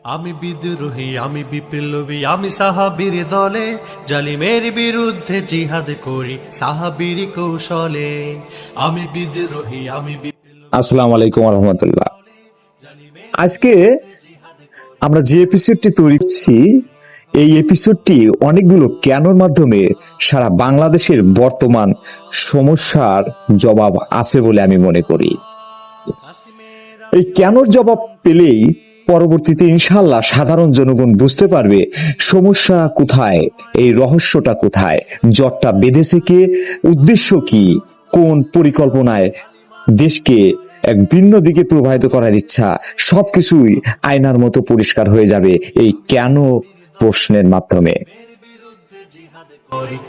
আমি বিদ্রোহী, আমি বিপ্লবী, আমি সাহাবীর দলে, জালিমের বিরুদ্ধে জিহাদ করি সাহাবীর কৌশলে। আমি বিদ্রোহী, আমি বিপ্লবী। আসসালামু আলাইকুম রহমতুল্লাহ। আজকে আমরা যে এপিসোডটি তৈরি করছি, এই এপিসোডটি অনেকগুলো কেনর মাধ্যমে সারা বাংলাদেশের বর্তমান সমস্যার জবাব আছে বলে আমি মনে করি। এই কেনর জবাব পেলেই পরবর্তীতে ইনশাআল্লাহ সাধারণ জনগণ বুঝতে পারবে সমস্যা কোথায়, এই রহস্যটা কোথায়, জটটা বেঁধেছে কে, উদ্দেশ্য কি, কোন পরিকল্পনায় দেশকে এক ভিন্ন দিকে প্রবাহিত করার ইচ্ছা, সবকিছুই আয়নার মতো পরিষ্কার হয়ে যাবে এই কেন প্রশ্নের মাধ্যমে।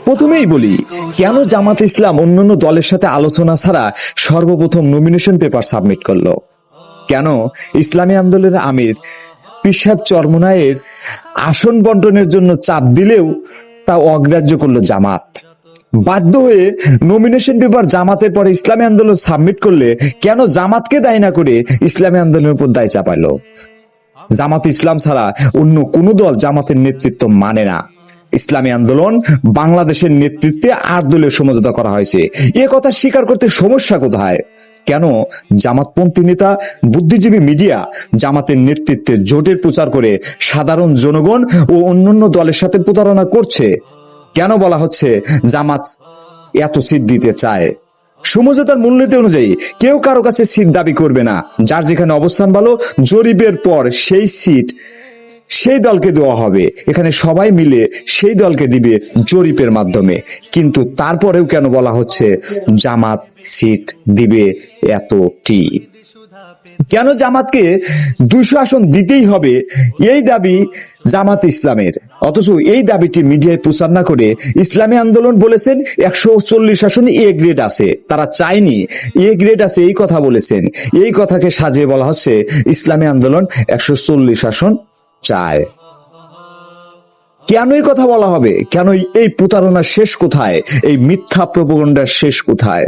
প্রথমেই বলি, কেন জামাত ইসলাম অন্যান্য দলের সাথে আলোচনা ছাড়া সর্বপ্রথম নমিনেশন পেপার সাবমিট করলো? কেন ইসলামী আন্দোলনের আমির পীর সাহেব চরমোনাইয়ের আসন বন্টনের জন্য চাপ দিলেও তা অগ্রাহ্য করলো জামাত? বাধ্য হয়ে নমিনেশন পেপার জামাতের পরে ইসলামী আন্দোলন সাবমিট করলে কেন জামাতকে দায়ী না করে ইসলামী আন্দোলনের উপর দায় চাপাইলো? জামাত ইসলাম ছাড়া অন্য কোন দল জামাতের নেতৃত্ব মানে না। ইসলামী আন্দোলন বাংলাদেশের নেতৃত্বে 8 দলীয় সমঝোতা করা হয়েছে, এ কথা স্বীকার করতে সমস্যা কোথায়? কেন জামাতপন্থী নেতা, বুদ্ধিজীবী মিডিয়া জামাতের নেতৃত্বে জোটের প্রচার করে সাধারণ জনগণ ও অন্যান্য দলের সাথে প্রতারণা করছে? কেন বলা হচ্ছে জামাত এত সিট দিতে চায়? সমঝোতার মূলনীতি অনুযায়ী কেউ কারো কাছে সিট দাবি করবে না, যার যেখানে অবস্থান ভালো জরিপের পর সেই সিট সেই দলকে দেওয়া হবে। এখানে সবাই মিলে সেই দলকে দিবে জরিপের মাধ্যমে। কিন্তু তারপরেও কেন বলা হচ্ছে জামাত সিট দিবে এতটি? কেন জামাতকে 200 আসন দিতেই হবে এই দাবি জামাত ইসলামের, অথচ এই দাবিটি মিডিয়ায় প্রচার না করে ইসলামী আন্দোলন বলেছেন 140 আসন এ গ্রেড আছে, তারা চায়নি, এ গ্রেড আছে এই কথা বলেছেন। এই কথাকে সাজিয়ে বলা হচ্ছে ইসলামী আন্দোলন 140 আসন চায়। কেন এই কথা বলা হবে? কেন এই প্রতারণার শেষ কোথায়? এই মিথ্যা প্রোপাগান্ডার শেষ কোথায়?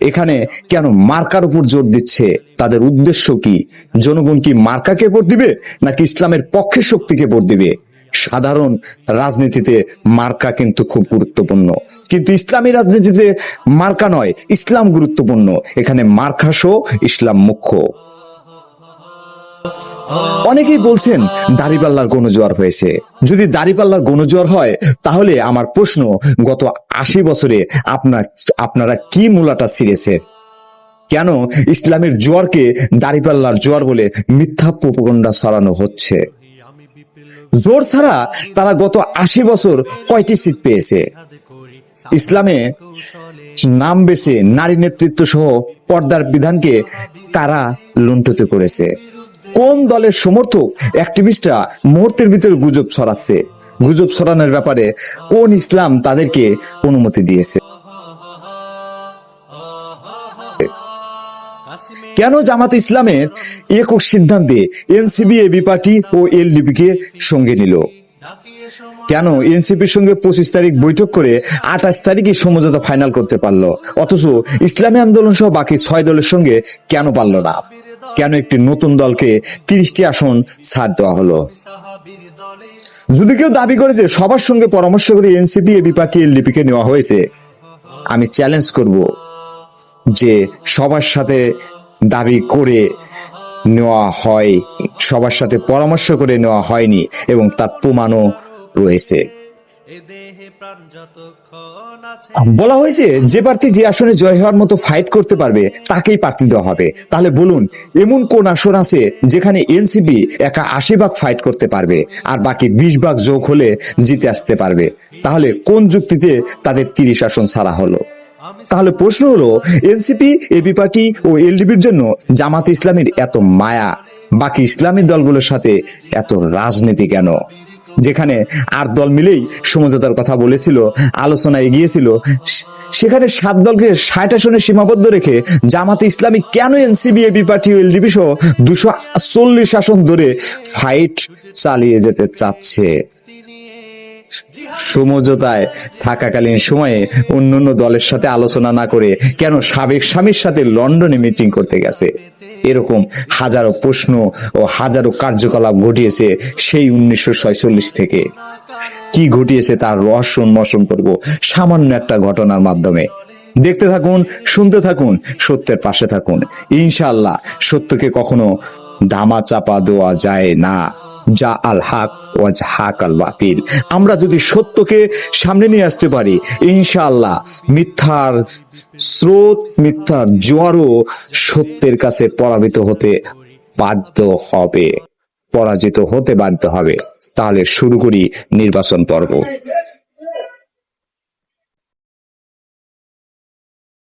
এখানে কেন মার্কার উপর জোর দিচ্ছে? তাদের উদ্দেশ্য কি? জনগণ কি মার্কাকে ভোট দিবে নাকি ইসলামের পক্ষের শক্তিকে ভোট দিবে? সাধারণ রাজনীতিতে মার্কা কিন্তু খুব গুরুত্বপূর্ণ, কিন্তু ইসলামী রাজনীতিতে মার্কা নয়, ইসলাম গুরুত্বপূর্ণ। এখানে মার্কা সহ ইসলাম মুখ্য। অনেকেই বলছেন দাড়িপাল্লার গণজোয়ার হয়েছে। যদি দাড়িপাল্লার গণজোয়ার হয় তাহলে আমার প্রশ্ন, গত 80 বছরে আপনারা কি মূলাটা ছিঁড়েছে? কেন ইসলামের জোয়ারকে দাড়িপাল্লার জোয়ার বলে মিথ্যা প্রোপাগান্ডা ছড়ানো হচ্ছে? জোর ছাড়া তারা গত 80 বছর কয়টি সিট পেয়েছে? ইসলামে নাম বেছে নারী নেতৃত্ব সহ পর্দার বিধানকে কারা লুণ্ঠিত করেছে? কোন দলের সমর্থক অ্যাক্টিভিস্টরা মুহূর্তের ভিতরে গুজব ছড়াচ্ছে? গুজব ছড়ানোর ব্যাপারে কোন ইসলাম তাদেরকে অনুমতি দিয়েছে? কেন জামাত ইসলামের একক সিদ্ধান্তে এনসিপি, এবি পার্টি ও এলডিপি কে সঙ্গে নিল? কেন এনসিপির সঙ্গে 25 তারিখ বৈঠক করে 28 তারিখে সমঝোতা ফাইনাল করতে পারলো, অথচ ইসলামী আন্দোলন সহ বাকি 6 দলের সঙ্গে কেন পারল না? কেন একটি নতুন দলকে 30টি আসন ছাড় দেওয়া হলো? যদি কেউ দাবি করে যে সবার সঙ্গে পরামর্শ করে এনসিপি, এবি পার্টি, এলডিপি কে নেওয়া হয়েছে, আমি চ্যালেঞ্জ করব যে সবার সাথে দাবি করে নেওয়া হয়, সবার সাথে পরামর্শ করে নেওয়া হয়নি এবং তার প্রমাণও রয়েছে। বলা হয়েছে যে প্রার্থী যে আসনে জয় হওয়ার মতো ফাইট করতে পারবে তাকেই প্রার্থী দেওয়া হবে। তাহলে বলুন, এমন কোন আসন আছে যেখানে এনসিপি একা 80 ভাগ ফাইট করতে পারবে আর বাকি 20 ভাগ যোগ হলে জিতে আসতে পারবে? তাহলে কোন যুক্তিতে তাদের 30 আসন ছাড়া হলো? তাহলে প্রশ্ন হলো, এনসিপি, এবি পার্টি ও এলডিপির জন্য জামাত ইসলামীর এত মায়া, বাকি ইসলামী দলগুলোর সাথে এত রাজনীতি কেন? যেখানে 8 দল মিলেই সমঝোতার কথা বলেছিল, আলোচনা এগিয়েছিল, সেখানে 7 দলকে 60 আসনে সীমাবদ্ধ রেখে জামাতে ইসলামী কেন এনসিপি, এবি পার্টি ও এলডিপি সহ 240 আসন ধরে ফাইট চালিয়ে যেতে চাচ্ছে? সমঝোতায় থাকাকালীন সময়ে অন্যান্য দলের সাথে আলোচনা না করে কেন সাবেক স্বামীর সাথে লন্ডনে মিটিং করতে গেছে? এরকম হাজারো প্রশ্ন ও হাজারো কার্যকলাপ ঘটিয়েছে সেই 1946 থেকে। কি ঘটিয়েছে তার রহস্য উন্মোচন করব সামান্য একটা ঘটনার মাধ্যমে। দেখতে থাকুন, শুনতে থাকুন, সত্যের পাশে থাকুন। ইনশাআল্লাহ সত্যকে কখনো ধামা চাপা দেওয়া যায় না। যা আল হক ওয়াজ হাক আল বাতিল। আমরা যদি সত্যকে সামনে নিয়ে আসতে পারি, ইনশাআল্লাহ মিথ্যার স্রোত, মিথ্যার জোয়ারও সত্যের কাছে পরাজিত হতে বাধ্য হবে। তাহলে শুরু করি নির্বাচন পর্ব।